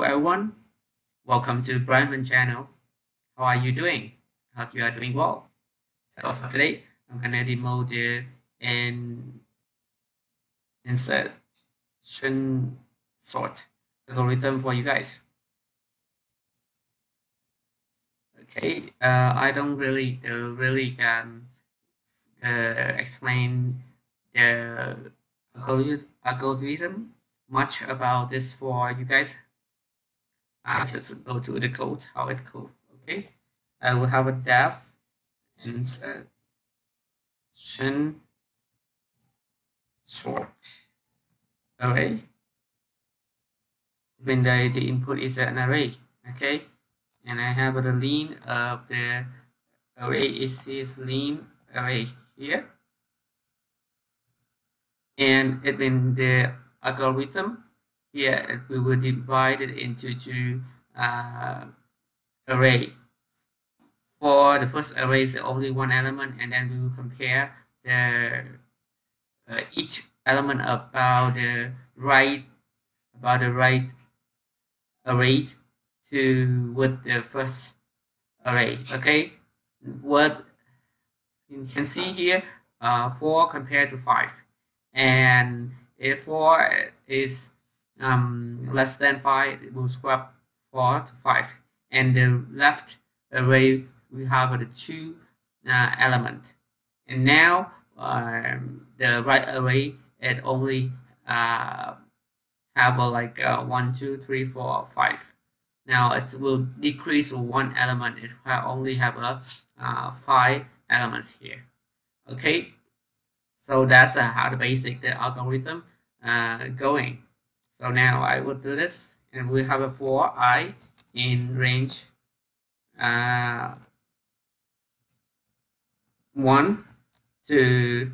everyone, welcome to Brian channel. How are you doing? Hope you are doing well. So for today, I'm gonna demo the insertion sort algorithm for you guys. Okay, I don't really explain the algorithm much about this for you guys. I just go to the code, how it goes. Okay, I will have a def insertion sort array. When the input is an array, okay, and I have the len of the array is len array here, and it when the algorithm here we will divide it into two array. For the first array is only one element, and then we will compare the each element about the right array to with the first array. Okay, what you can see here, 4 compared to 5, and if 4 is less than 5, it will swap 4 to 5, and the left array we have the 2 element, and now the right array it only have like 1, 2, 3, 4, 5. Now it will decrease one element. It will only have 5 elements here. Okay, so that's how the basic the algorithm going. So now I will do this, and we have a for I in range 1 to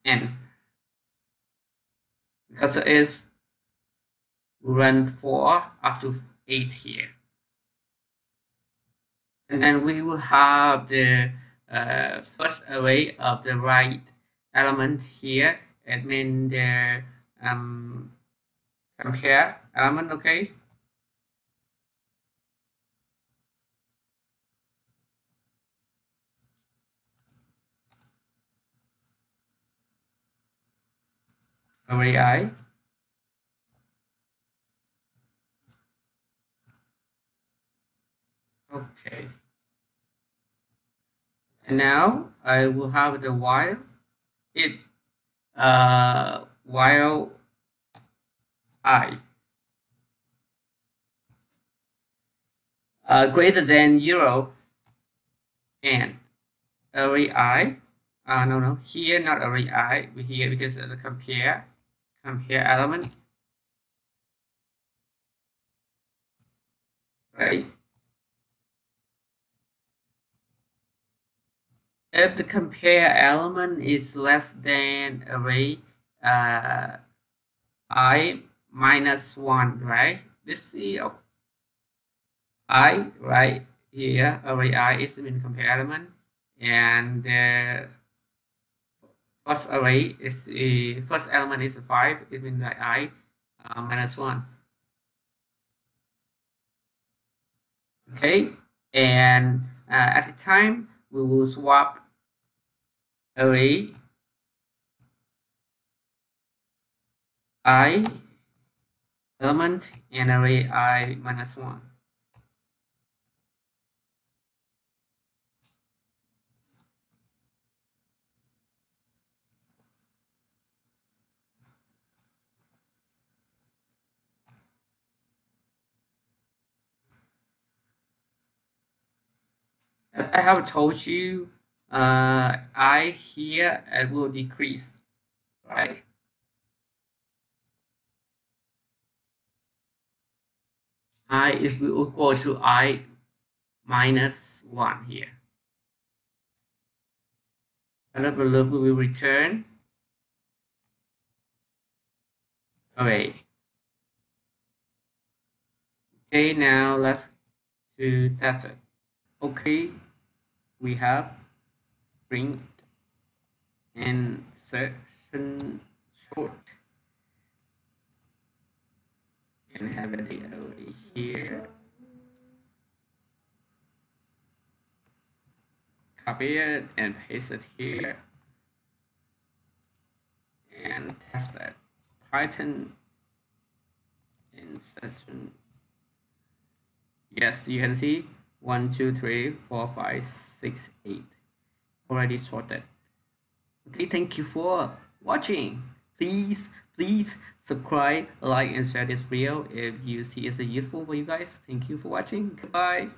n, because it is run 4 up to 8 here, and then we will have the first array of the right element here, and then the compare element. Okay, array I. Okay, and now I will have the while it while I greater than 0, and array I no here, not array I, here because of the compare element, right? If the compare element is less than array I minus 1, right? This is of I right here, array I is the compare element, and the first array is first element is 5, it means like I minus 1. Okay, and at the time we will swap array I element and array I minus 1. I have told you I here it will decrease, right? I is equal to I minus 1 here. Another loop will return array. Okay, now let's do test it. Okay, we have print insertion sort and have it over here. Copy it and paste it here. And test that. Python insertion. Yes, you can see 1, 2, 3, 4, 5, 6, 8 already sorted. Okay, thank you for watching. Please subscribe, like, and share this video if you see it's useful for you guys. Thank you for watching. Goodbye.